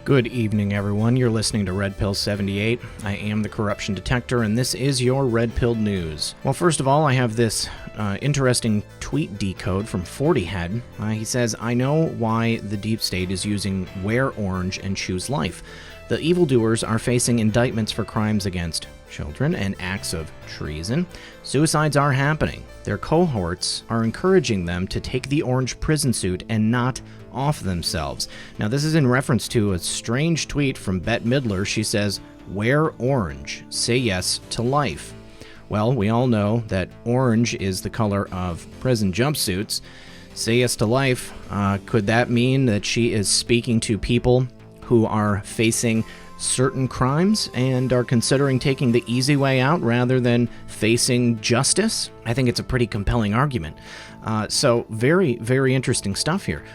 Good evening, everyone. You're listening to Red Pill 78. I am the Corruption Detector, and this is your Red Pill News. Well, first of all, I have this interesting tweet decode from 40head. He says, I know why the deep state is using wear orange and choose life. The evildoers are facing indictments for crimes against children and acts of treason. Suicides are happening. Their cohorts are encouraging them to take the orange prison suit and not off themselves. Now, this is in reference to a strange tweet from Bette Midler. She says, wear orange, say yes to life. Well, we all know that orange is the color of prison jumpsuits. Say yes to life. Could that mean that she is speaking to people who are facing certain crimes and are considering taking the easy way out rather than facing justice? I think it's a pretty compelling argument. So very, very interesting stuff here.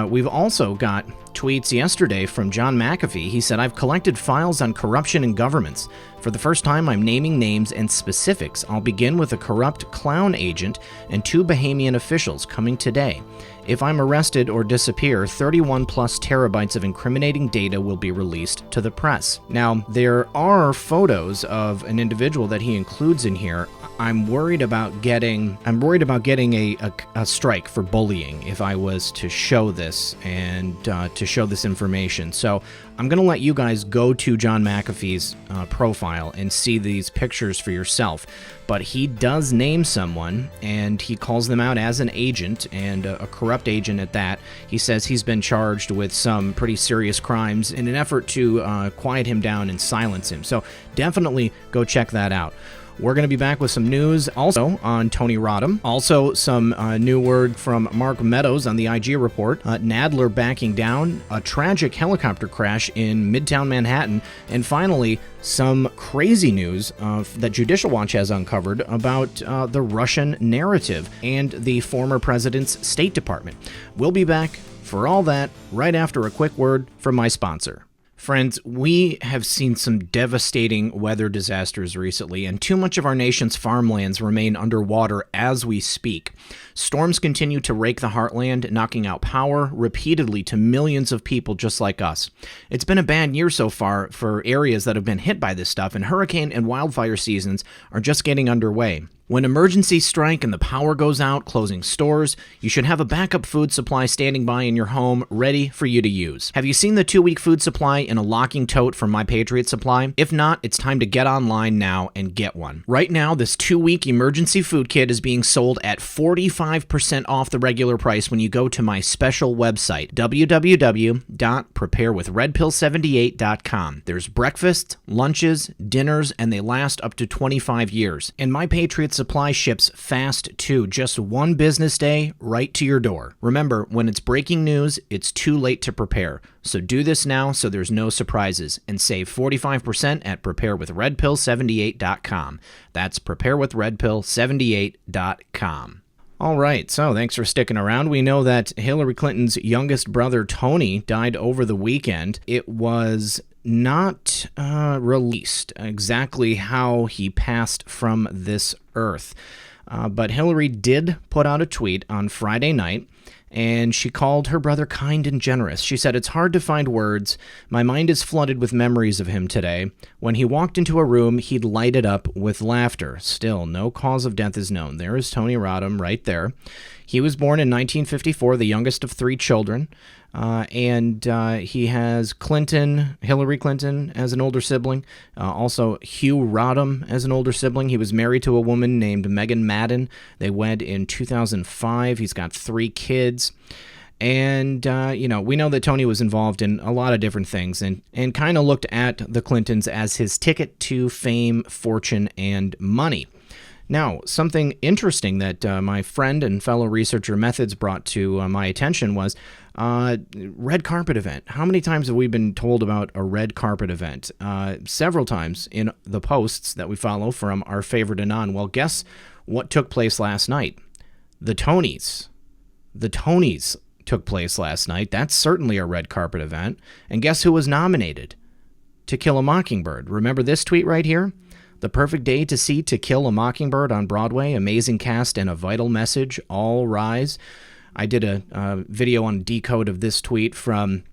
We've also got tweets yesterday from John McAfee. He said, I've collected files on corruption in governments. For the first time, I'm naming names and specifics. I'll begin with a corrupt clown agent and 2 Bahamian officials coming today. If I'm arrested or disappear, 31 plus terabytes of incriminating data will be released to the press. Now, there are photos of an individual that he includes in here. I'm worried about getting a strike for bullying if I was to show this and to show this information. So I'm going to let you guys go to John McAfee's profile and see these pictures for yourself. But he does name someone, and he calls them out as an agent, and a corrupt agent at that. He says he's been charged with some pretty serious crimes in an effort to quiet him down and silence him. So definitely go check that out. We're going to be back with some news also on Tony Rodham. Also, some new word from Mark Meadows on the IG report. Nadler backing down, a tragic helicopter crash in Midtown Manhattan, and finally, some crazy news that Judicial Watch has uncovered about the Russian narrative and the former president's State Department. We'll be back for all that right after a quick word from my sponsor. Friends, we have seen some devastating weather disasters recently, and too much of our nation's farmlands remain underwater as we speak. Storms continue to rake the heartland, knocking out power repeatedly to millions of people just like us. It's been a bad year so far for areas that have been hit by this stuff, and hurricane and wildfire seasons are just getting underway. When emergencies strike and the power goes out, closing stores, you should have a backup food supply standing by in your home, ready for you to use. Have you seen the 2-week food supply in a locking tote from My Patriot Supply? If not, it's time to get online now and get one. Right now, this 2-week emergency food kit is being sold at 45% off the regular price when you go to my special website, www.preparewithredpill78.com. There's breakfasts, lunches, dinners, and they last up to 25 years. And My Patriot Supply ships fast too, just 1 business day right to your door. Remember, when it's breaking news, it's too late to prepare. So do this now so there's no surprises, and save 45% at preparewithredpill78.com. That's preparewithredpill78.com. All right, so thanks for sticking around. We know that Hillary Clinton's youngest brother, Tony, died over the weekend. It was not released exactly how he passed from this earth. But Hillary did put out a tweet on Friday night, and she called her brother kind and generous. She said, it's hard to find words. My mind is flooded with memories of him today. When he walked into a room, he'd light it up with laughter. Still, no cause of death is known. There is Tony Rodham right there. He was born in 1954, the youngest of 3 children. And he has Hillary Clinton as an older sibling, also Hugh Rodham as an older sibling. He was married to a woman named Megan Madden. They wed in 2005. He's got 3 kids. And, we know that Tony was involved in a lot of different things and kind of looked at the Clintons as his ticket to fame, fortune, and money. Now, something interesting that my friend and fellow researcher Methods brought to my attention was red carpet event. How many times have we been told about a red carpet event? Several times in the posts that we follow from our favorite Anon. Well, guess what took place last night? The Tonys. The Tonys took place last night. That's certainly a red carpet event. And guess who was nominated? To Kill a Mockingbird. Remember this tweet right here? The perfect day to see To Kill a Mockingbird on Broadway. Amazing cast and a vital message. All rise. I did a video on decode of this tweet from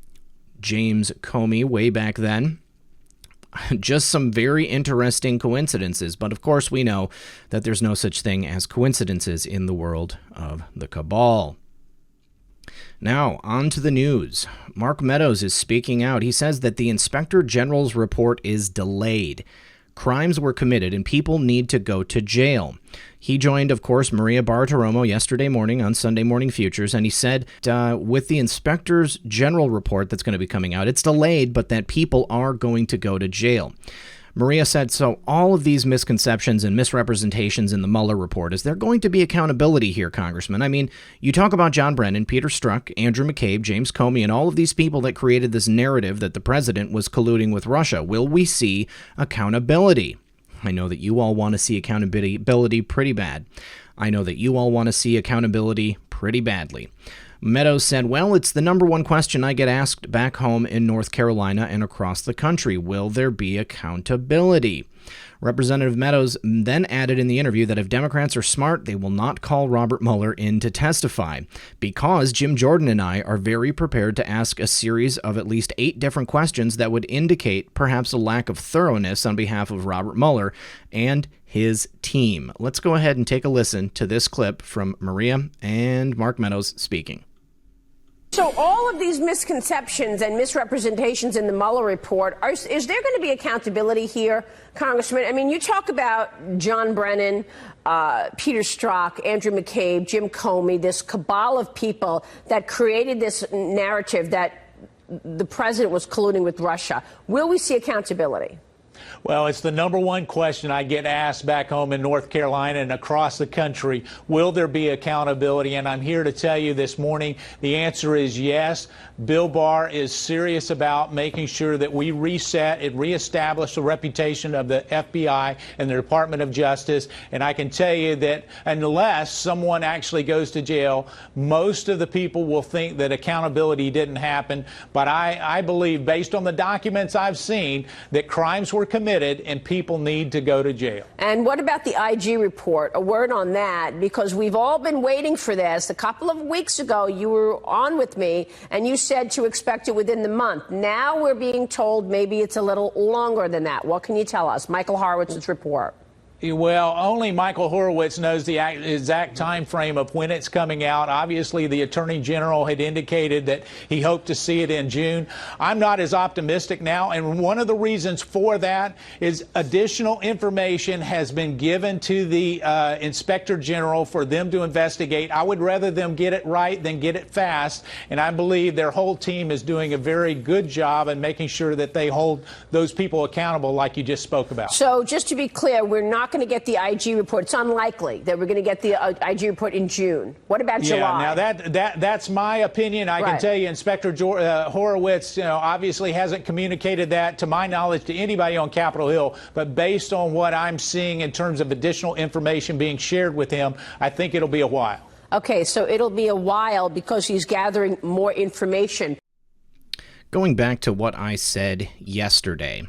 James Comey way back then. Just some very interesting coincidences, but of course we know that there's no such thing as coincidences in the world of the cabal. Now, on to the news. Mark Meadows is speaking out. He says that the Inspector General's report is delayed. Crimes were committed and people need to go to jail. He joined, of course, Maria Bartiromo yesterday morning on Sunday Morning Futures, and he said with the Inspector's General report that's going to be coming out, it's delayed, but that people are going to go to jail. Maria said, so all of these misconceptions and misrepresentations in the Mueller report, is there going to be accountability here, Congressman? I mean, you talk about John Brennan, Peter Strzok, Andrew McCabe, James Comey, and all of these people that created this narrative that the president was colluding with Russia. Will we see accountability? I know that you all want to see accountability pretty bad. I know that you all want to see accountability pretty badly. Meadows said, well, it's the number one question I get asked back home in North Carolina and across the country. Will there be accountability? Representative Meadows then added in the interview that if Democrats are smart, they will not call Robert Mueller in to testify, because Jim Jordan and I are very prepared to ask a series of at least 8 different questions that would indicate perhaps a lack of thoroughness on behalf of Robert Mueller and his team. Let's go ahead and take a listen to this clip from Maria and Mark Meadows speaking. So all of these misconceptions and misrepresentations in the Mueller report, is there going to be accountability here, Congressman? I mean, you talk about John Brennan, Peter Strzok, Andrew McCabe, Jim Comey, this cabal of people that created this narrative that the president was colluding with Russia. Will we see accountability? Well, it's the number one question I get asked back home in North Carolina and across the country. Will there be accountability? And I'm here to tell you this morning, the answer is yes. Bill Barr is serious about making sure that we reset and reestablish the reputation of the FBI and the Department of Justice. And I can tell you that unless someone actually goes to jail, most of the people will think that accountability didn't happen. But I believe, based on the documents I've seen, that crimes were committed and people need to go to jail. And what about the IG report? A word on that, because we've all been waiting for this. A couple of weeks ago, you were on with me and you said to expect it within the month. Now we're being told maybe it's a little longer than that. What can you tell us? Michael Horowitz's report. Well, only Michael Horowitz knows the exact time frame of when it's coming out. Obviously, the Attorney General had indicated that he hoped to see it in June. I'm not as optimistic now, and one of the reasons for that is additional information has been given to the Inspector General for them to investigate. I would rather them get it right than get it fast, and I believe their whole team is doing a very good job in making sure that they hold those people accountable like you just spoke about. So just to be clear, we're not going to get the IG report. It's unlikely that we're going to get the IG report in June. What about July? Now that's my opinion. I can tell you, Inspector Horowitz, obviously hasn't communicated that, to my knowledge, to anybody on Capitol Hill. But based on what I'm seeing in terms of additional information being shared with him, I think it'll be a while. Okay, so it'll be a while because he's gathering more information. Going back to what I said yesterday,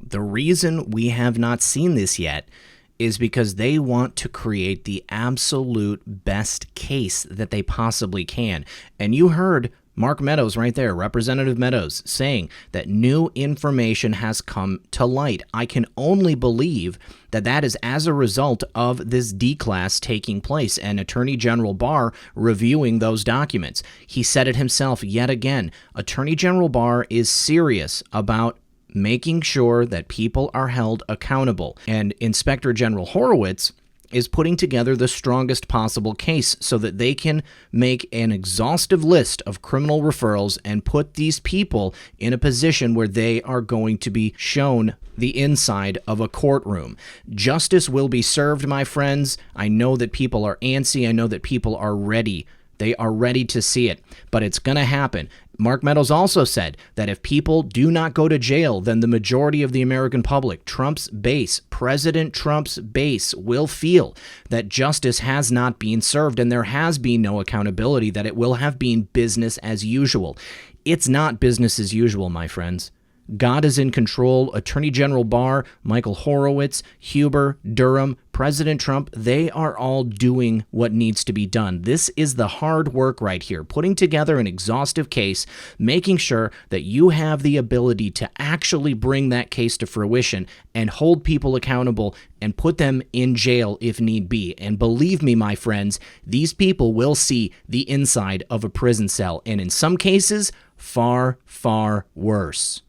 the reason we have not seen this yet is because they want to create the absolute best case that they possibly can. And you heard Mark Meadows right there, Representative Meadows, saying that new information has come to light. I can only believe that that is as a result of this D-class taking place and Attorney General Barr reviewing those documents. He said it himself yet again. Attorney General Barr is serious about making sure that people are held accountable. And Inspector General Horowitz is putting together the strongest possible case so that they can make an exhaustive list of criminal referrals and put these people in a position where they are going to be shown the inside of a courtroom. Justice will be served, my friends. I know that people are antsy. I know that people are ready. They are ready to see it, but it's going to happen. Mark Meadows also said that if people do not go to jail, then the majority of the American public, Trump's base, President Trump's base, will feel that justice has not been served and there has been no accountability, that it will have been business as usual. It's not business as usual, my friends. God is in control. Attorney General Barr, Michael Horowitz, Huber, Durham, President Trump, they are all doing what needs to be done. This is the hard work right here, putting together an exhaustive case, making sure that you have the ability to actually bring that case to fruition and hold people accountable and put them in jail if need be. And believe me, my friends, these people will see the inside of a prison cell, and in some cases, far, far worse.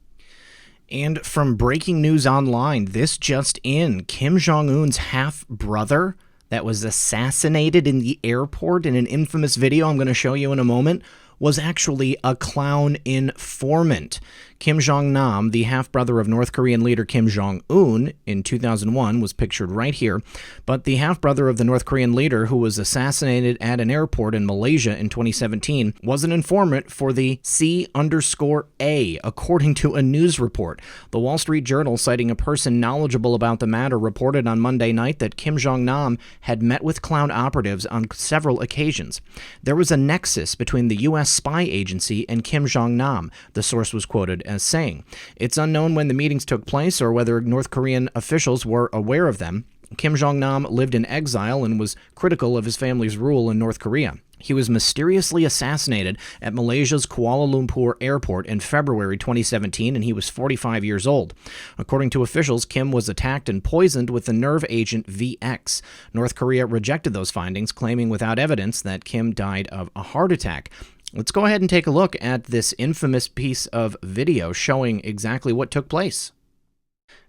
And from breaking news online, this just in, Kim Jong-un's half-brother that was assassinated in the airport in an infamous video I'm going to show you in a moment was actually a clown informant. Kim Jong-nam, the half-brother of North Korean leader Kim Jong-un in 2001, was pictured right here. But the half-brother of the North Korean leader who was assassinated at an airport in Malaysia in 2017 was an informant for the C_A, according to a news report. The Wall Street Journal, citing a person knowledgeable about the matter, reported on Monday night that Kim Jong-nam had met with clown operatives on several occasions. There was a nexus between the U.S. spy agency and Kim Jong-nam, the source was quoted as saying. It's unknown when the meetings took place or whether North Korean officials were aware of them. Kim Jong-nam lived in exile and was critical of his family's rule in North Korea. He was mysteriously assassinated at Malaysia's Kuala Lumpur airport in February 2017, and he was 45 years old. According to officials, Kim was attacked and poisoned with the nerve agent VX. North Korea rejected those findings, claiming without evidence that Kim died of a heart attack. Let's go ahead and take a look at this infamous piece of video showing exactly what took place.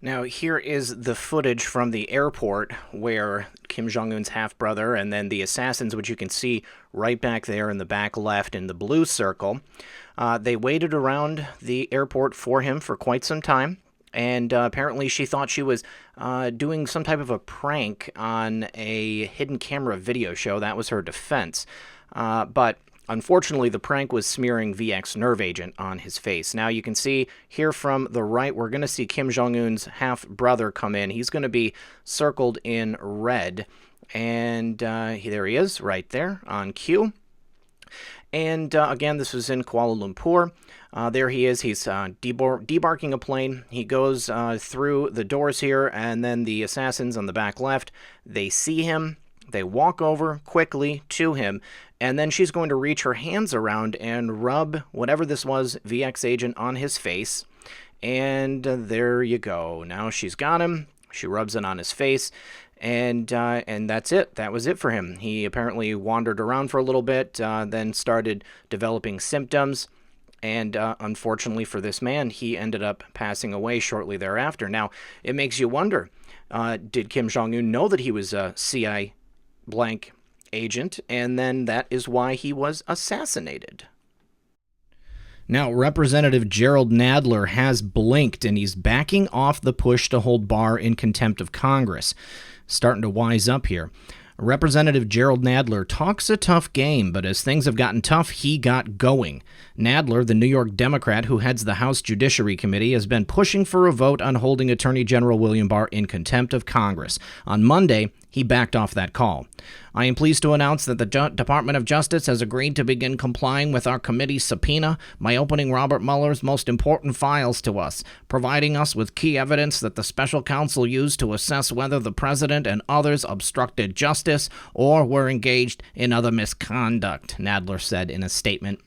Now, here is the footage from the airport where Kim Jong-un's half-brother and then the assassins, which you can see right back there in the back left in the blue circle, they waited around the airport for him for quite some time. And apparently she thought she was doing some type of a prank on a hidden camera video show. That was her defense. But unfortunately, the prank was smearing VX nerve agent on his face. Now, you can see here from the right, we're going to see Kim Jong-un's half-brother come in. He's going to be circled in red. And there he is, right there on cue. And again, this was in Kuala Lumpur. There he is. He's debarking a plane. He goes through the doors here, and then the assassins on the back left, they see him. They walk over quickly to him, and then she's going to reach her hands around and rub whatever this was, VX agent, on his face. And there you go. Now she's got him. She rubs it on his face, and that's it. That was it for him. He apparently wandered around for a little bit, then started developing symptoms. And unfortunately for this man, he ended up passing away shortly thereafter. Now, it makes you wonder, did Kim Jong-un know that he was a CIA blank agent, and then that is why he was assassinated? Now, Representative Gerald Nadler has blinked, and he's backing off the push to hold Barr in contempt of Congress. Starting to wise up here. Representative Gerald Nadler talks a tough game, but as things have gotten tough, he got going. Nadler, the New York Democrat who heads the House Judiciary Committee, has been pushing for a vote on holding Attorney General William Barr in contempt of Congress. On Monday, he backed off that call. I am pleased to announce that the Department of Justice has agreed to begin complying with our committee's subpoena by opening Robert Mueller's most important files to us, providing us with key evidence that the special counsel used to assess whether the president and others obstructed justice or were engaged in other misconduct, Nadler said in a statement.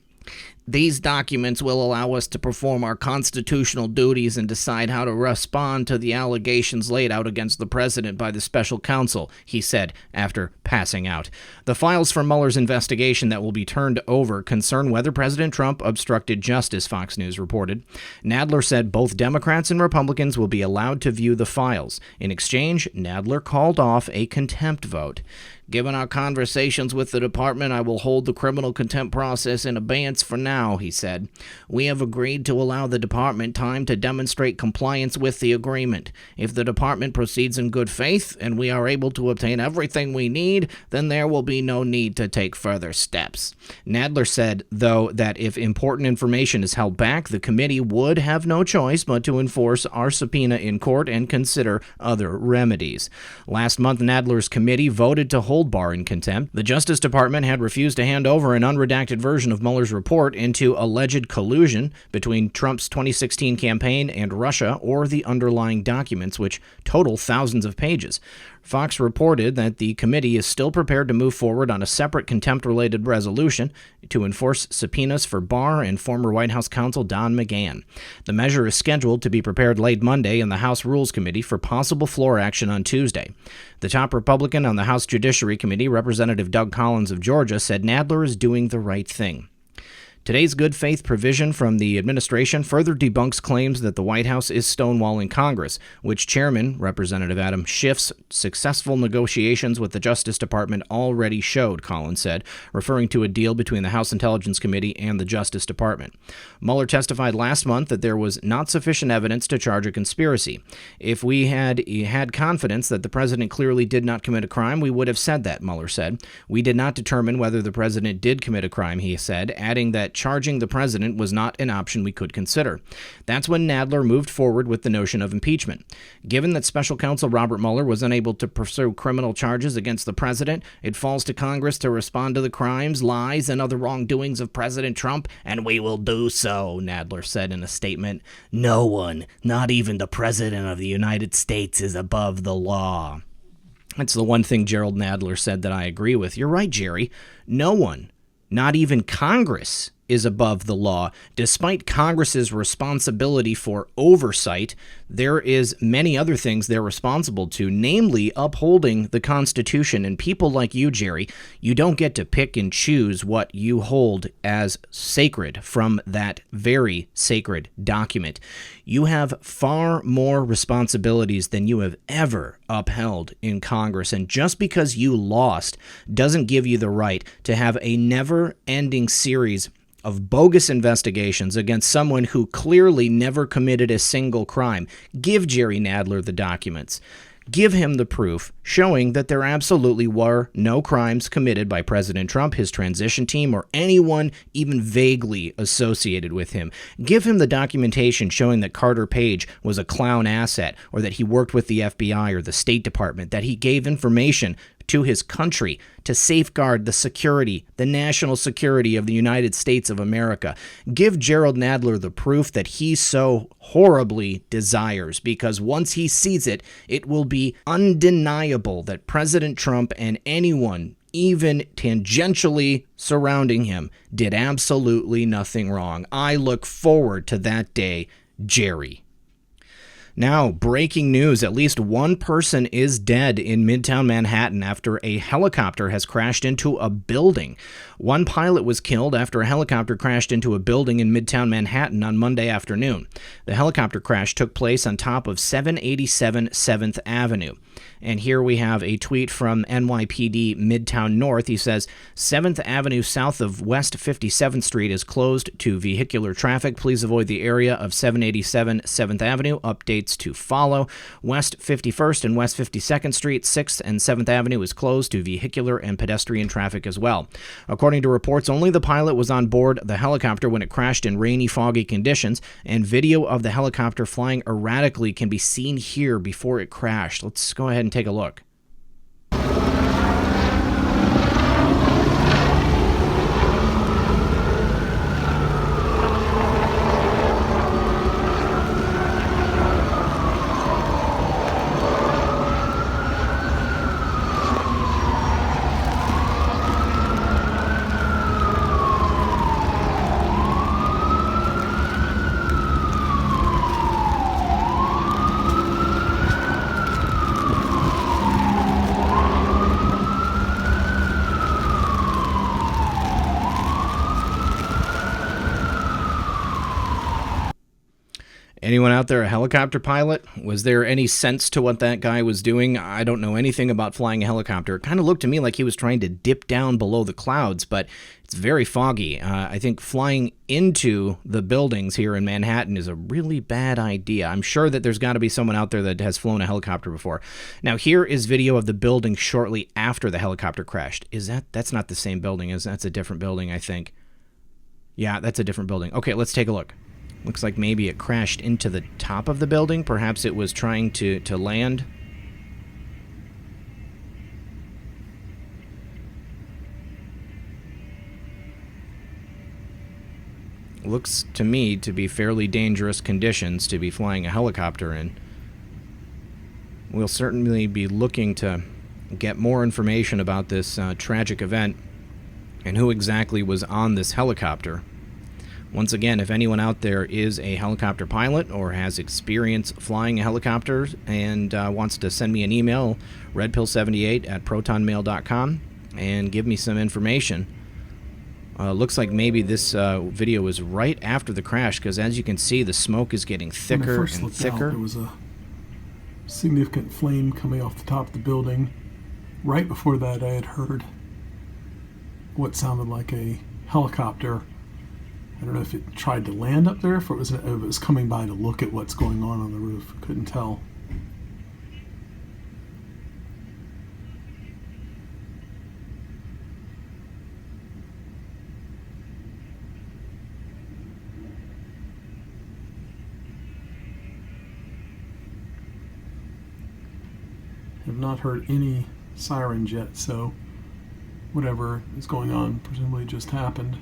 These documents will allow us to perform our constitutional duties and decide how to respond to the allegations laid out against the president by the special counsel, he said after passing out. The files from Mueller's investigation that will be turned over concern whether President Trump obstructed justice, Fox News reported. Nadler said both Democrats and Republicans will be allowed to view the files. In exchange, Nadler called off a contempt vote. Given our conversations with the department, I will hold the criminal contempt process in abeyance for now, he said. We have agreed to allow the department time to demonstrate compliance with the agreement. If the department proceeds in good faith and we are able to obtain everything we need, then there will be no need to take further steps. Nadler said, though, that if important information is held back, the committee would have no choice but to enforce our subpoena in court and consider other remedies. Last month, Nadler's committee voted to hold Barr in contempt. The Justice Department had refused to hand over an unredacted version of Mueller's report into alleged collusion between Trump's 2016 campaign and Russia or the underlying documents, which total thousands of pages. Fox reported that the committee is still prepared to move forward on a separate contempt-related resolution to enforce subpoenas for Barr and former White House counsel Don McGahn. The measure is scheduled to be prepared late Monday in the House Rules Committee for possible floor action on Tuesday. The top Republican on the House Judiciary Committee, Representative Doug Collins of Georgia, said Nadler is doing the right thing. Today's good faith provision from the administration further debunks claims that the White House is stonewalling Congress, which Chairman Representative Adam Schiff's successful negotiations with the Justice Department already showed, Collins said, referring to a deal between the House Intelligence Committee and the Justice Department. Mueller testified last month that there was not sufficient evidence to charge a conspiracy. If we had confidence that the president clearly did not commit a crime, we would have said that, Mueller said. We did not determine whether the president did commit a crime, he said, adding that charging the president was not an option we could consider. That's when Nadler moved forward with the notion of impeachment. Given that special counsel Robert Mueller was unable to pursue criminal charges against the president, it falls to Congress to respond to the crimes, lies, and other wrongdoings of President Trump, and we will do so, Nadler said in a statement. No one, not even the President of the United States, is above the law. That's the one thing Gerald Nadler said that I agree with. You're right, Jerry. No one, not even Congress, is above the law. Despite Congress's responsibility for oversight, there is many other things they're responsible to, namely upholding the Constitution. And people like you, Jerry, you don't get to pick and choose what you hold as sacred from that very sacred document. You have far more responsibilities than you have ever upheld in Congress. And just because you lost doesn't give you the right to have a never-ending series of bogus investigations against someone who clearly never committed a single crime. Give Jerry Nadler the documents. Give him the proof showing that there absolutely were no crimes committed by President Trump, his transition team, or anyone even vaguely associated with him. Give him the documentation showing that Carter Page was a clown asset, or that he worked with the FBI or the State Department, that he gave information to his country to safeguard the security, the national security of the United States of America. Give Gerald Nadler the proof that he so horribly desires, because once he sees it, it will be undeniable that President Trump and anyone even tangentially surrounding him did absolutely nothing wrong. I look forward to that day, Jerry. Now, breaking news. At least one person is dead in Midtown Manhattan after a helicopter has crashed into a building. One pilot was killed after a helicopter crashed into a building in Midtown Manhattan on Monday afternoon. The helicopter crash took place on top of 787 7th Avenue. And here we have a tweet from NYPD Midtown North. He says, 7th Avenue south of West 57th Street is closed to vehicular traffic. Please avoid the area of 787 7th Avenue. Updates to follow. West 51st and West 52nd Street, 6th and 7th Avenue is closed to vehicular and pedestrian traffic as well. According to reports, only the pilot was on board the helicopter when it crashed in rainy, foggy conditions, and video of the helicopter flying erratically can be seen here before it crashed. Let's go ahead and take a look. Anyone out there a helicopter pilot? Was there any sense to what that guy was doing? I don't know anything about flying a helicopter. It kind of looked to me like he was trying to dip down below the clouds, but it's very foggy. I think flying into the buildings here in Manhattan is a really bad idea. I'm sure that there's got to be someone out there that has flown a helicopter before. Now, here is video of the building shortly after the helicopter crashed. That's not the same building, that's a different building, I think. Yeah, that's a different building. Okay, let's take a look. Looks like maybe it crashed into the top of the building. Perhaps it was trying to land. looks to me to be fairly dangerous conditions to be flying a helicopter in. We'll certainly be looking to get more information about this tragic event and who exactly was on this helicopter. Once again, if anyone out there is a helicopter pilot or has experience flying a helicopter and wants to send me an email, redpill78@protonmail.com, and give me some information. Looks like maybe this video was right after the crash, because as you can see, the smoke is getting thicker and thicker. There was a significant flame coming off the top of the building. Right before that, I had heard what sounded like a helicopter. I don't know if it tried to land up there, if it was coming by to look at what's going on the roof. Couldn't tell. Have not heard any sirens yet, so whatever is going on presumably just happened.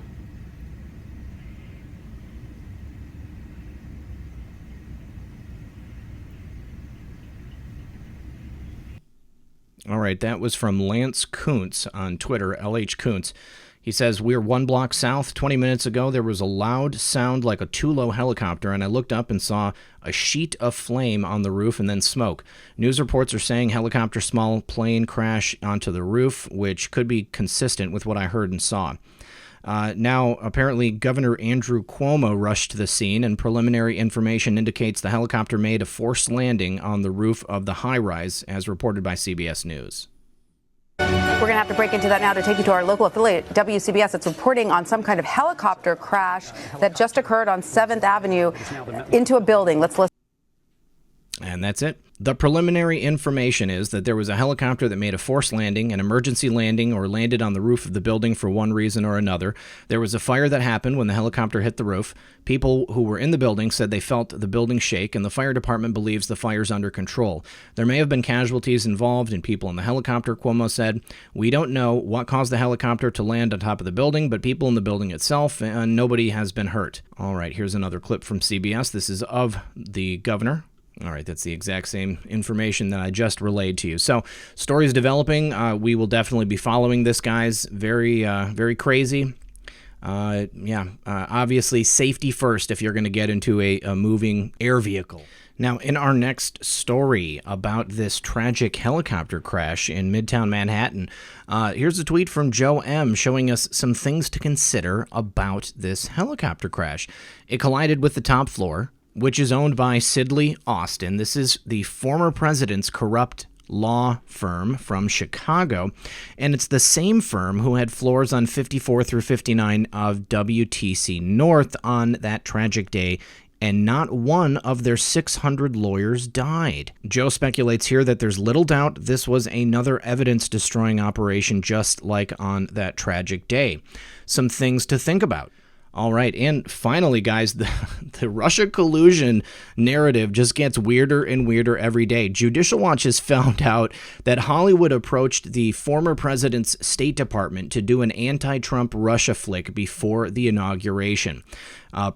All right, that was from Lance Kuntz on Twitter, LH Kuntz. He says, we're 1 block south. 20 minutes ago, there was a loud sound like a Tulo helicopter, and I looked up and saw a sheet of flame on the roof and then smoke. News reports are saying helicopter small plane crash onto the roof, which could be consistent with what I heard and saw. Now, apparently, Governor Andrew Cuomo rushed to the scene, and preliminary information indicates the helicopter made a forced landing on the roof of the high-rise, as reported by CBS News. We're going to have to break into that now to take you to our local affiliate, WCBS. It's reporting on some kind of helicopter crash that just occurred on 7th Avenue into a building. Let's listen. And that's it. The preliminary information is that there was a helicopter that made a forced landing, an emergency landing, or landed on the roof of the building for one reason or another. There was a fire that happened when the helicopter hit the roof. People who were in the building said they felt the building shake, and the fire department believes the fire's under control. There may have been casualties involved and people in the helicopter, Cuomo said. We don't know what caused the helicopter to land on top of the building, but people in the building itself, and nobody has been hurt. All right, here's another clip from CBS. This is of the governor. All right, that's the exact same information that I just relayed to you. So, stories developing. We will definitely be following this, guys. Very crazy. Obviously, safety first if you're going to get into a moving air vehicle. Now, in our next story about this tragic helicopter crash in Midtown Manhattan, here's a tweet from Joe M. showing us some things to consider about this helicopter crash. It collided with the top floor, which is owned by Sidley Austin. This is the former president's corrupt law firm from Chicago, and it's the same firm who had floors on 54 through 59 of WTC North on that tragic day, and not one of their 600 lawyers died. Joe speculates here that there's little doubt this was another evidence-destroying operation just like on that tragic day. Some things to think about. All right, and finally, guys, the Russia collusion narrative just gets weirder and weirder every day. Judicial Watch has found out that Hollywood approached the former president's State Department to do an anti-Trump Russia flick before the inauguration.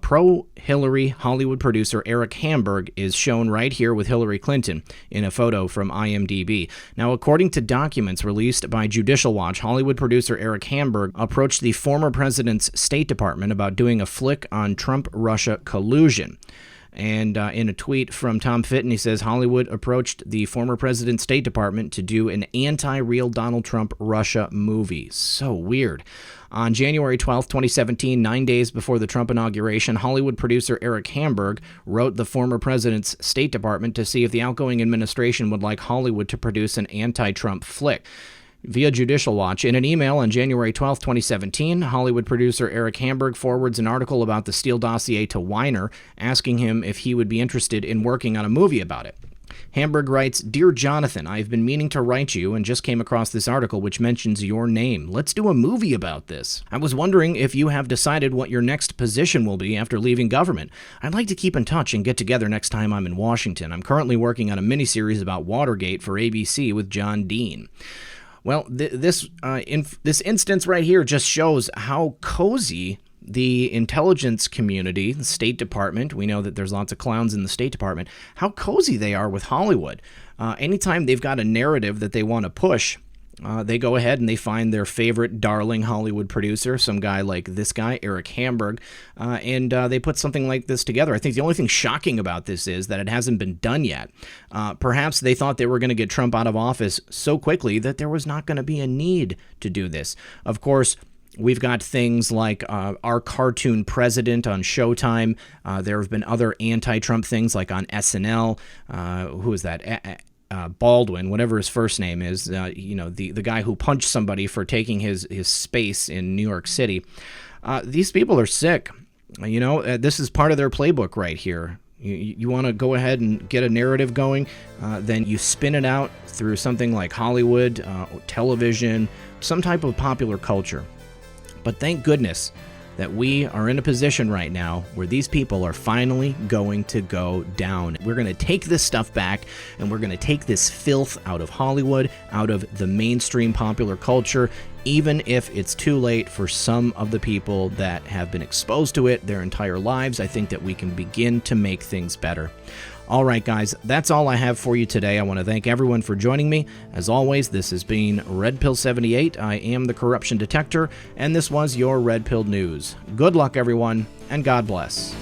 Pro-Hillary Hollywood producer Eric Hamburg is shown right here with Hillary Clinton in a photo from IMDb. Now, according to documents released by Judicial Watch, Hollywood producer Eric Hamburg approached the former president's State Department about doing a flick on Trump-Russia collusion. And in a tweet from Tom Fitton, he says Hollywood approached the former president's State Department to do an anti-real Donald Trump Russia movie. So weird. On January 12, 2017, 9 days before the Trump inauguration, Hollywood producer Eric Hamburg wrote the former president's State Department to see if the outgoing administration would like Hollywood to produce an anti-Trump flick. Via Judicial Watch, in an email on January 12, 2017, Hollywood producer Eric Hamburg forwards an article about the Steele dossier to Weiner, asking him if he would be interested in working on a movie about it. Hamburg writes, "Dear Jonathan, I've been meaning to write you and just came across this article which mentions your name. Let's do a movie about this. I was wondering if you have decided what your next position will be after leaving government. I'd like to keep in touch and get together next time I'm in Washington. I'm currently working on a miniseries about Watergate for ABC with John Dean." Well, this instance right here just shows how cozy the intelligence community, the State Department, we know that there's lots of clowns in the State Department, how cozy they are with Hollywood. Anytime they've got a narrative that they want to push, they go ahead and they find their favorite darling Hollywood producer, some guy like this guy, Eric Hamburg, and they put something like this together. I think the only thing shocking about this is that it hasn't been done yet. Perhaps they thought they were going to get Trump out of office so quickly that there was not going to be a need to do this. Of course, we've got things like Our Cartoon President on Showtime. There have been other anti-Trump things like on SNL. Who is that? Baldwin, whatever his first name is, the guy who punched somebody for taking his space in New York City. These people are sick. This is part of their playbook right here. You want to go ahead and get a narrative going, then you spin it out through something like Hollywood, television, some type of popular culture. But thank goodness that we are in a position right now where these people are finally going to go down. We're going to take this stuff back, and we're going to take this filth out of Hollywood, out of the mainstream popular culture, even if it's too late for some of the people that have been exposed to it their entire lives. I think that we can begin to make things better. All right, guys, that's all I have for you today. I want to thank everyone for joining me. As always, this has been Red Pill 78. I am the corruption detector, and this was your Red Pill News. Good luck, everyone, and God bless.